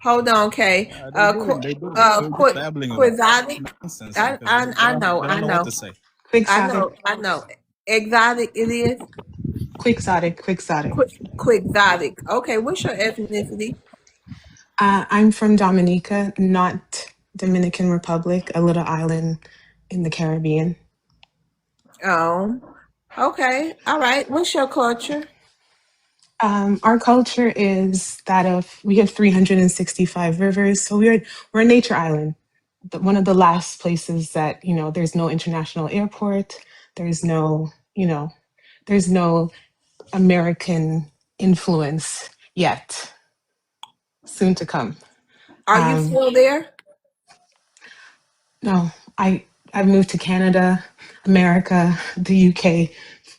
Hold on, Kay. They doing. They doing. They're just babbling a lot Quixotic. nonsense I, because I they I don't. know, They I don't know what know, to say. Quixotic, I know. Exotic it is. quixotic, quixotic. Quixotic. Okay, what's your ethnicity? I'm from Dominica, not Dominican Republic, a little island in the Caribbean. Oh, okay. All right. What's your culture? Our culture is that of we have 365 rivers, so we're a nature island. One of the last places that there's no international airport, there's no there's no American influence yet. Soon to come. Are you Um, still there? no, I've moved to Canada, America, the UK,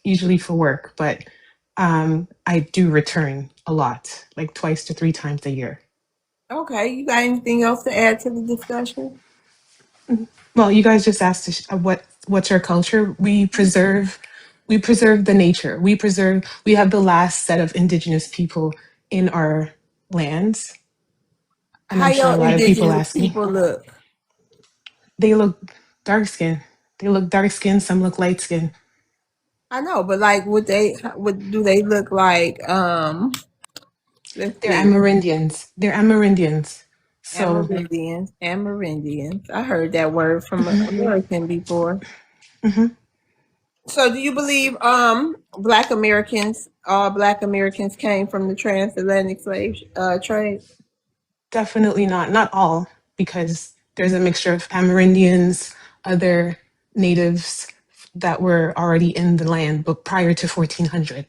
usually for work, but I do return a lot, like twice to three times a year. Okay. You got anything else to add to the discussion? Well, you guys just asked what's our culture. We preserve the nature. We have the last set of indigenous people in our lands, and How I'm sure your a lot of people indigenous ask me. people look? They look dark skin. They look dark skin. Some look light skin. I know, but like, what do they look like? Let's They're see. Amerindians. They're Amerindians. So, Amerindians. I heard that word from an American before. mhm. So, do you believe Black Americans, all Black Americans, came from the transatlantic slave trade? Definitely not all, because there's a mixture of Amerindians, other natives that were already in the land, but prior to 1400.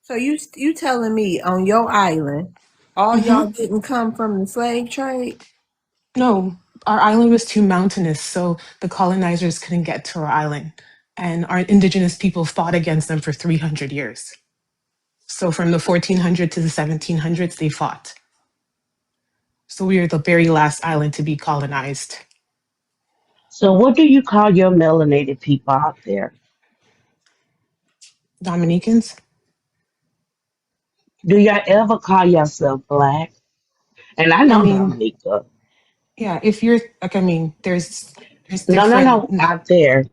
So you telling me on your island, all y'all didn't come from the slave trade? No, our island was too mountainous, so the colonizers couldn't get to our island. And our indigenous people fought against them for 300 years. So from the 1400s to the 1700s, they fought. So we were the very last island to be colonized. So, what do you call your melanated people out there? Dominicans? Do y'all ever call yourself black? And I I know mean, Dominica. yeah, if you're like, I mean, there's No, no, different. no, out there.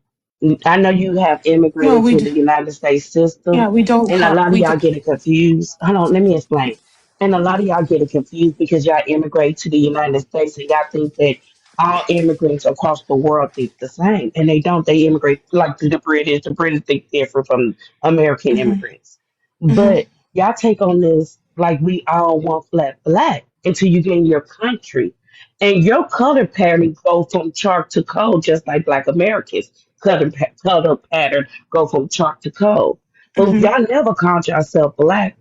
I know you have No, immigrated to the United States system, yeah, we don't and a call, lot of we do, y'all getting confused. Hold on, let me explain. And a lot of y'all getting confused because y'all immigrate to the United States and y'all think that all immigrants across the world think the same, and they don't. They immigrate like the British. The British think different from American hmm immigrants. hmm But y'all take on this like we all want flat black until you get in your country. And your color pattern go from chalk to coal, just like Black Americans. Color pattern go from chalk to coal. But hmm y'all never called yourself black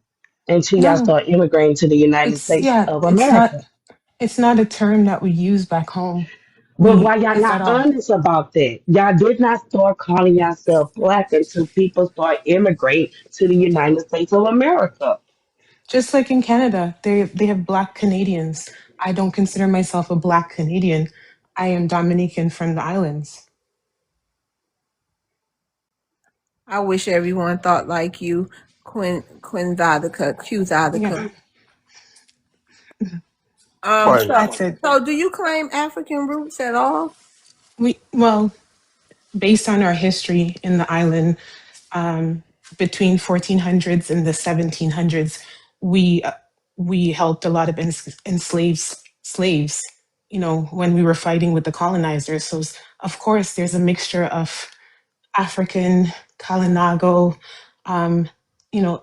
until y'all no, start immigrating to the United it's, States yeah, of America. it's not a term that we use back home. But why y'all If at not all. honest about that? Y'all did not start calling yourself black until people start immigrating to the United States of America. Just like in Canada, they have Black Canadians. I don't consider myself a Black Canadian. I am Dominican from the islands. I wish everyone thought like you, Quinzadica, Yeah, Qzadica. Right. So that's it. so do you claim African roots at all? Well, based on our history in the island, um, between 1400s and the 1700s, we uh, we helped a lot of enslaved slaves. When we were fighting with the colonizers. So of course, there's a mixture of African, Kalinago, um,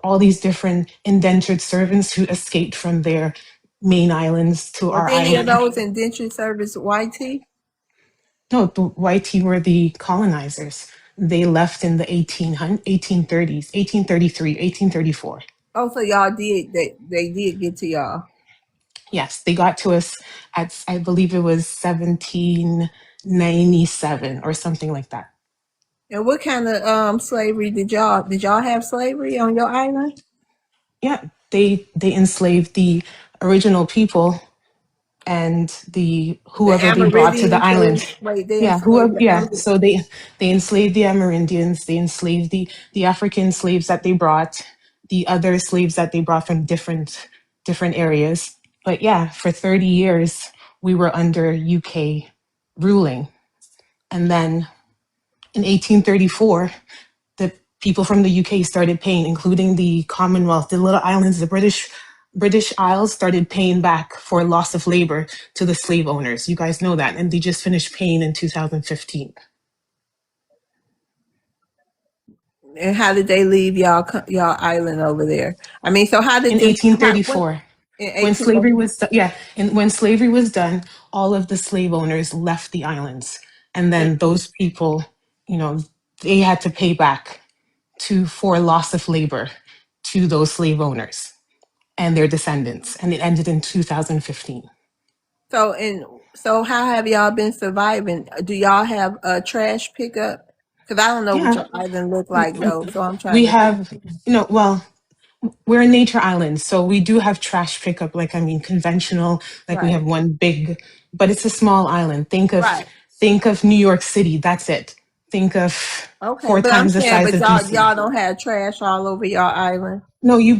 all these different indentured servants who escaped from their main islands to Was our any of island. those indentured service whitey? No, the Whitey were the colonizers. They left in the 1830s, 1833, 1834. Oh, so y'all did they did get to y'all. Yes, they got to us at, I believe it was 1797 or something like that. And what kind of slavery did y'all have slavery on your island? Yeah, they enslaved the original people and The whoever they brought to the Amerindians, island. they Yeah, enslaved whoever. the Yeah, Amerindians. so they enslaved the Amerindians. They enslaved the African slaves that they brought, the other slaves that they brought from different areas. But yeah, for 30 years, we were under UK ruling. And then in 1834, the people from the UK started paying, including the Commonwealth, the little islands, the British Isles started paying back for loss of labor to the slave owners. You guys know that. And they just finished paying in 2015. And how did they leave y'all island over there? I mean, so how did In this? What 1834. in When 18? slavery was and when slavery was done, all of the slave owners left the islands, and then those people, you know, they had to pay back for loss of labor to those slave owners and their descendants, and it ended in 2015. So how have y'all been surviving? Do y'all have a trash pickup? Because I don't know what Yeah, your island look like though, so I'm we trying to think. have, well, we're a nature island, so we do have trash pickup, like, I mean, conventional, like we Right, have one big, but it's a small island. right. Think of New York City, that's it. Think of Okay, four but I'm times the saying, size but of y'all DC. don't have trash all over your island. No, you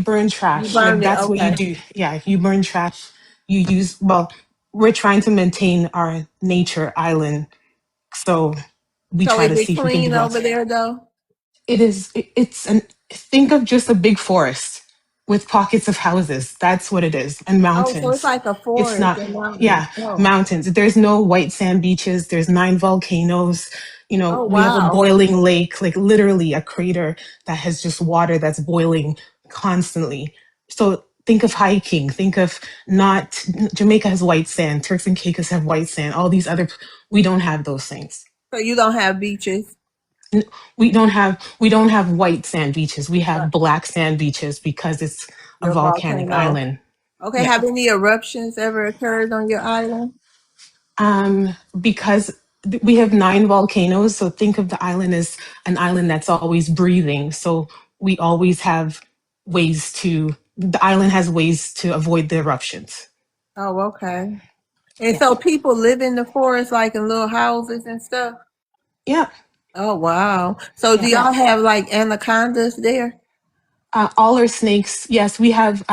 burn You trash. Like burned it. that's what you Okay. do. Yeah, you burn trash. You use, well, we're trying to maintain our nature island, so we So try is to it see if we can clean do over lots. there though? It's an, think of just a big forest with pockets of houses. That's what it is, and Oh, so it's mountains. like a It's forest not, and mountains. yeah, Oh, mountains. There's no white sand beaches. There's 9 volcanoes. oh We have a wow. boiling lake, like literally a crater that has just water that's boiling constantly. So think of hiking. Think of not Jamaica has white sand. Turks and Caicos have white sand. All these other, we don't have those things. So you don't have beaches. We don't have white sand beaches. We Right. have black sand beaches because it's a Your volcanic volcano. island. Okay, Yeah. have any eruptions ever occurred on your island? Because we have 9 volcanoes, so think of the island as an island that's always breathing. So we always have the island has ways to avoid the eruptions. Oh, okay. And Yeah. so people live in the forest like in little houses and stuff? Yeah. Oh, wow. So do Yeah. y'all have like anacondas there? All our snakes, yes, we have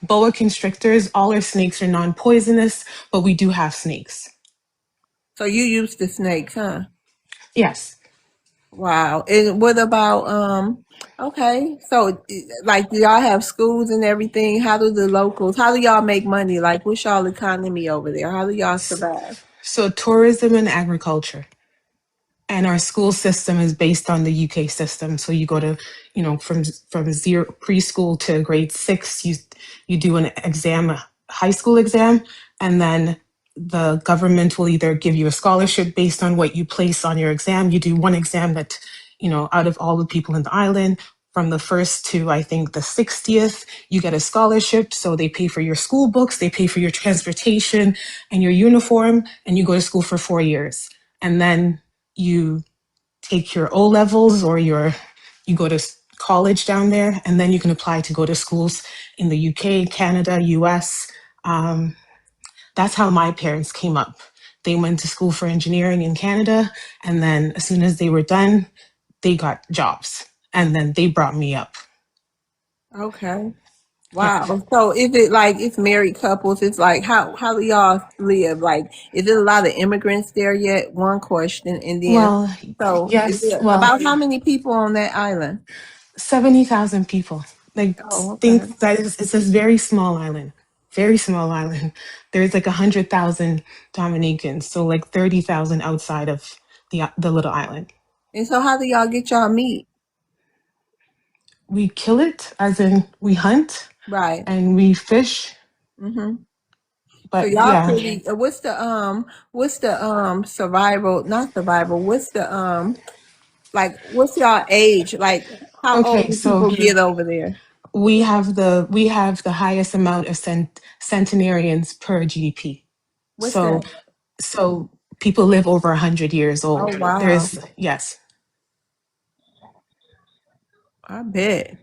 boa constrictors. All our snakes are non-poisonous, but we do have snakes. So you used to snakes, huh? Yes. Wow. And what about okay. So like do y'all have schools and everything? How do y'all make money? Like what's y'all economy over there? How do y'all survive? So tourism and agriculture. And our school system is based on the UK system. So you go to, from zero preschool to grade 6, you do an exam, a high school exam, and then the government will either give you a scholarship based on what you place on your exam. You do one exam that, out of all the people in the island, from the first to I think the 60th, you get a scholarship. So they pay for your school books, they pay for your transportation and your uniform, and you go to school for 4 years. And then you take your O levels or you go to college down there, and then you can apply to go to schools in the UK, Canada, US. Um, that's how my parents came up. They went to school for engineering in Canada, and then as soon as they were done, they got jobs, and then they brought me up. Okay. Yeah. Wow. So is it like it's married couples? It's like how do y'all live? Like is there a lot of immigrants there yet? One question. And then Well, so is yes. it Well, about how many people on that island? 70,000 people. Like, Oh, okay. think that it's a very small island, very small island. There's like 100,000 Dominicans, so like 30,000 outside of the little island. And so how do y'all get y'all meat? We kill it, as in we hunt Right. and we fish. Mm-hmm. So But y'all yeah, pretty what's the survival not survival, what's the like what's y'all age? Like how old okay. do So people get over there? we have the highest amount of centenarians per GDP. What's So that? so people live over 100 years Oh old. wow. There's yes. I bet.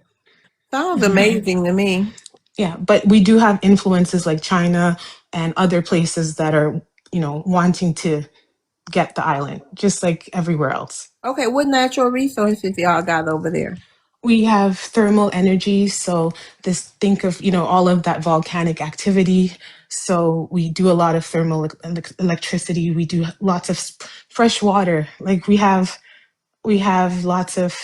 Sounds amazing to me. Yeah, but we do have influences like China and other places that are, wanting to get the island, just like everywhere else. Okay, what natural resources y'all got over there? We have thermal energy, so think of all of that volcanic activity. So we do a lot of thermal electricity. We do lots of fresh water. Like we have lots of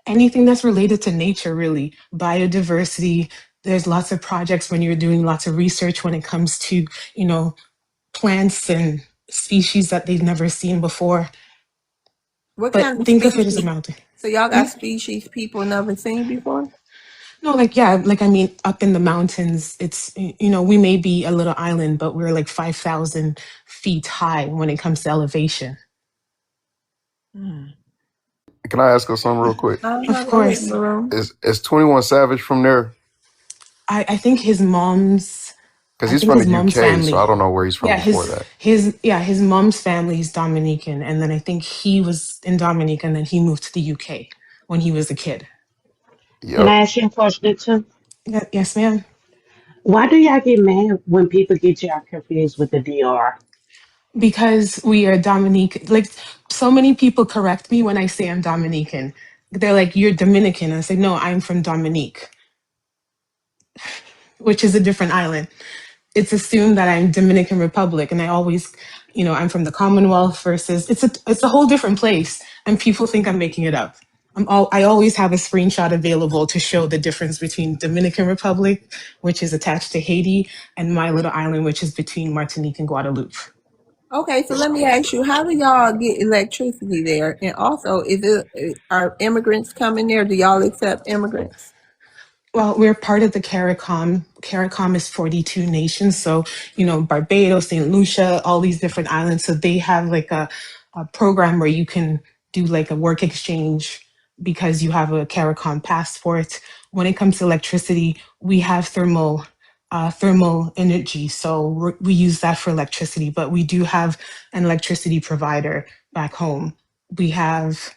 anything that's related to nature, really. Biodiversity. There's lots of projects when you're doing lots of research when it comes to plants and species that they've never seen before. What But kind of think of it species? as a mountain. So y'all got species people never seen before? No, I mean, up in the mountains, it's, we may be a little island, but we're like 5,000 feet high when it comes to elevation. Can I ask her something real quick? Of course. Is 21 Savage from there? I think his mom's, Because he's from the UK, so I don't know where he's from before that. His mom's family is Dominican, and then I think he was in Dominica, and then he moved to the UK when he was a kid. Can I ask you a question too? Yes, ma'am. Why do y'all get mad when people get y'all confused with the DR? Because we are Dominican. Like, so many people correct me when I say I'm Dominican. They're like, "You're Dominican." I say, "No, I'm from Dominique," which is a different island. It's assumed that I'm Dominican Republic, and I always, I'm from the Commonwealth versus it's a whole different place, and people think I'm making it up. I always have a screenshot available to show the difference between Dominican Republic, which is attached to Haiti, and my little island, which is between Martinique and Guadeloupe. Okay, so let me ask you, how do y'all get electricity there? And also, are immigrants coming there? Do y'all accept immigrants? Well, we're part of the CARICOM. CARICOM is 42 nations. So, Barbados, St. Lucia, all these different islands. So they have like a program where you can do like a work exchange because you have a CARICOM passport. When it comes to electricity, we have thermal energy. So we use that for electricity, but we do have an electricity provider back home. We have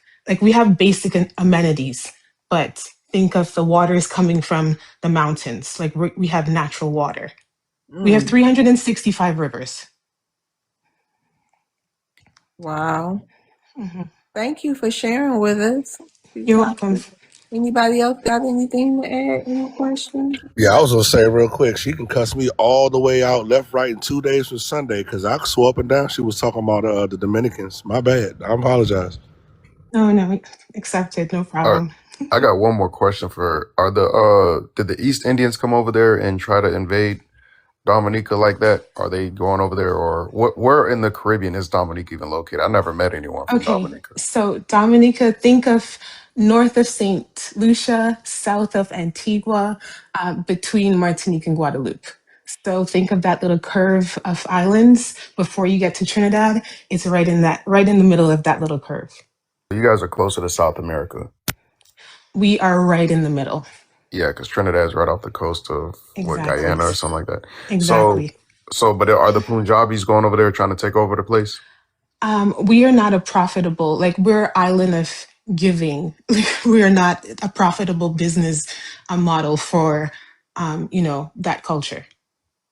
basic amenities, but think of the water is coming from the mountains. Like we have natural water. We have 365 rivers. Wow. Thank you for sharing with us. You're welcome. Anybody else got anything to add? Any questions? Yeah, I was gonna say real quick, she can cuss me all the way out, left, right, in 2 days from Sunday, because I swore up and down she was talking about the Dominicans. My bad. I apologize. No, accepted. No problem. I got one more question for her. Did the East Indians come over there and try to invade Dominica like that? Are they going over there, or where in the Caribbean is Dominica even located? I never met anyone from Dominica. So Dominica, think of north of St. Lucia, south of Antigua, between Martinique and Guadeloupe. So think of that little curve of islands before you get to Trinidad. It's right in the middle of that little curve. You guys are closer to South America. We are right in the middle. Yeah, because Trinidad is right off the coast of Guyana or something like that. Exactly. But are the Punjabis going over there trying to take over the place? We are not we're an island of giving. We are not a profitable business model for, that culture.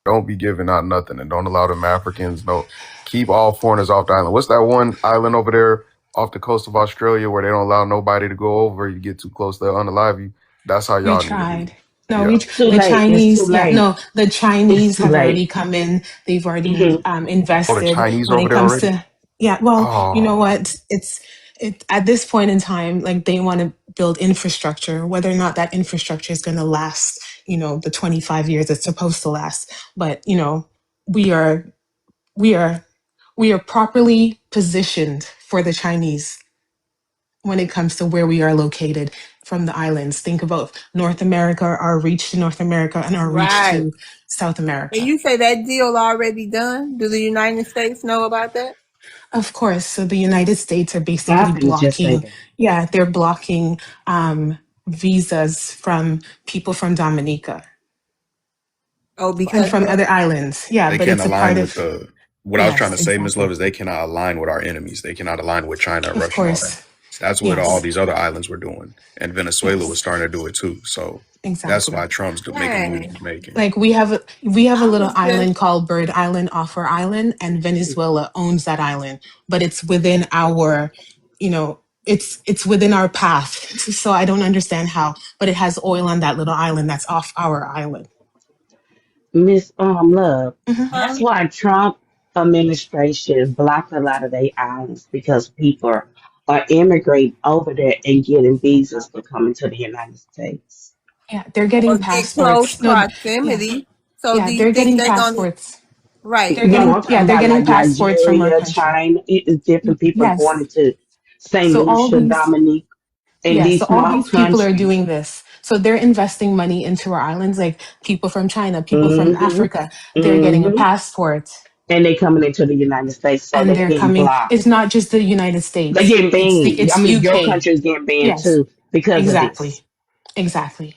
Don't be giving out nothing, and don't allow them Africans. No, keep all foreigners off the island. What's that one island over there off the coast of Australia where they don't allow nobody to go over? You get too close, they'll unalive you. That's how y'all We tried. need to be. No, Yeah. the Chinese have already come in. They've already invested. Oh, the Chinese when over it there comes already? you know what? It's at this point in time, like they want to build infrastructure, whether or not that infrastructure is going to last, the 25 years it's supposed to last. But, we are properly positioned for the Chinese when it comes to where we are located from the islands. Think about North America, our reach to North America, and our reach to South America. And you say that deal already done? Do the United States know about that? Of course. So the United States are basically blocking. Yeah, they're blocking visas from people from Dominica. Oh, because and from other islands. Yeah, they but can't it's a align part with of. What I was trying to say, Ms. Love, is they cannot align with our enemies. They cannot align with China, Russia, and all that. That's what all these other islands were doing. And Venezuela was starting to do it too. So that's why Trump's making moves he's making. Like we have a little island called Bird Island off our island, and Venezuela owns that island, but it's within our, it's within our path. So I don't understand how, but it has oil on that little island that's off our island. Miss Love. Hmm. That's why Trump administration blocked a lot of their islands because people are immigrating over there and getting visas to come into the United States. Yeah, they're getting in close passports. No, yeah, proximity. So do yeah, you they're think getting they're gonna passports. right? They're No, getting, I'm yeah, talking they're about getting like passports from our Nigeria, country. China. It is different people going Yes. into St. So all Lucia, these, Dominique, and yeah, these so all small these people are countries. doing this. So they're investing money into our islands, like people from China, people from Hmm. Africa. They're getting a Hmm. passport And they coming into the United States, so and they they're getting coming. blocked. It's not just the United They States. getting banned. I It's mean, your UK. country is getting banned Yes, too because of this. exactly. Exactly.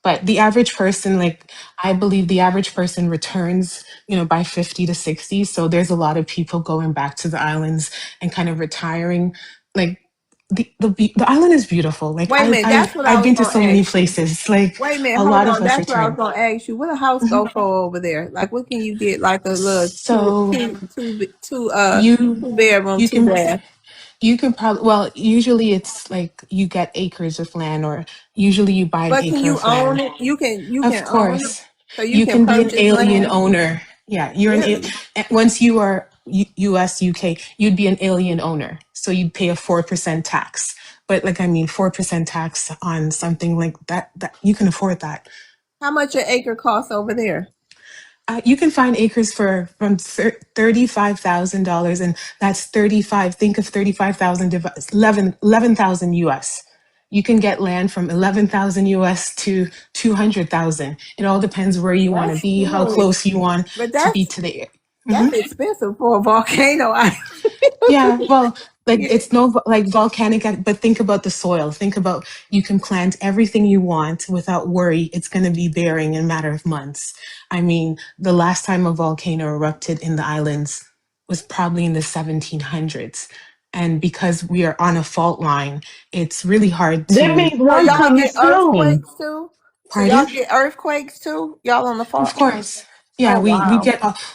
But the average person, like, I believe the average person returns, by 50 to 60. So there's a lot of people going back to the islands and kind of retiring. Like, the island is beautiful. Like, Wait a minute, that's what I I've was been to gonna so many ask you. places. Like, Wait a minute, a hold lot of on. us That's what I was return. gonna ask you. What a house Mhm. go for over there? Like, what can you get? Like a little So you two bedroom, you two can bath. you can probably, well, usually it's like you get acres of land, or usually you buy an But can acre you of own land. it? You Of can own it. course, So you you can can be an purchase alien land. owner. Yeah, Really? once you are US, UK, you'd be an alien owner. So you'd pay a 4% tax. But like, I mean, 4% tax on something like that you can afford that. How much an acre costs over there? You can find acres for from $35,000, and that's 35. Think of 35,000 11,000 US. You can get land from 11,000 US to 200,000. It all depends where you want to That's be, how good. close you want But to be to the air. that's expensive for a volcano. Yeah, well, like, Yeah. it's no like volcanic, but think about the soil. Think about, you can plant everything you want without worry. It's going to be bearing in a matter of months. I mean, the last time a volcano erupted in the islands was probably in the 1700s. And because we are on a fault line, it's really hard That to, means So one y'all coming get soon. earthquakes too? So y'all pardon? get earthquakes too? Y'all on the Of fault line? course. Yeah, Oh we wow.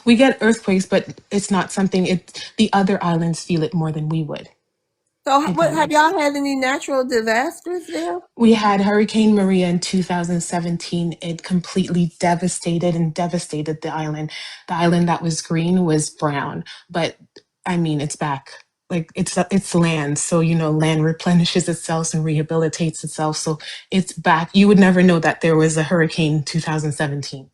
we get earthquakes, but it's not something, the other islands feel it more than we would, So if what that have makes sense. y'all had any natural disasters there? We had Hurricane Maria in 2017. It completely devastated the island. The island that was green was brown, but I mean, it's back. Like, it's land, so land replenishes itself and rehabilitates itself. So it's back. You would never know that there was a hurricane 2017.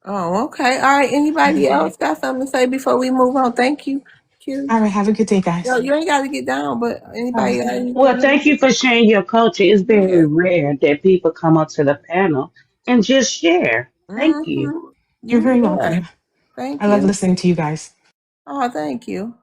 Oh, okay. All right. Anybody else got something to say before we move on? Thank you. Q. All right, have a good day, Yo, guys. you ain't got to get down, but All anybody right. got Well, anything? thank you for sharing your culture. It's very rare that people come up to the panel and just share. Thank you. Mm-hmm. You're You very good. welcome. Thank I love you. listening to you guys. Oh, thank you.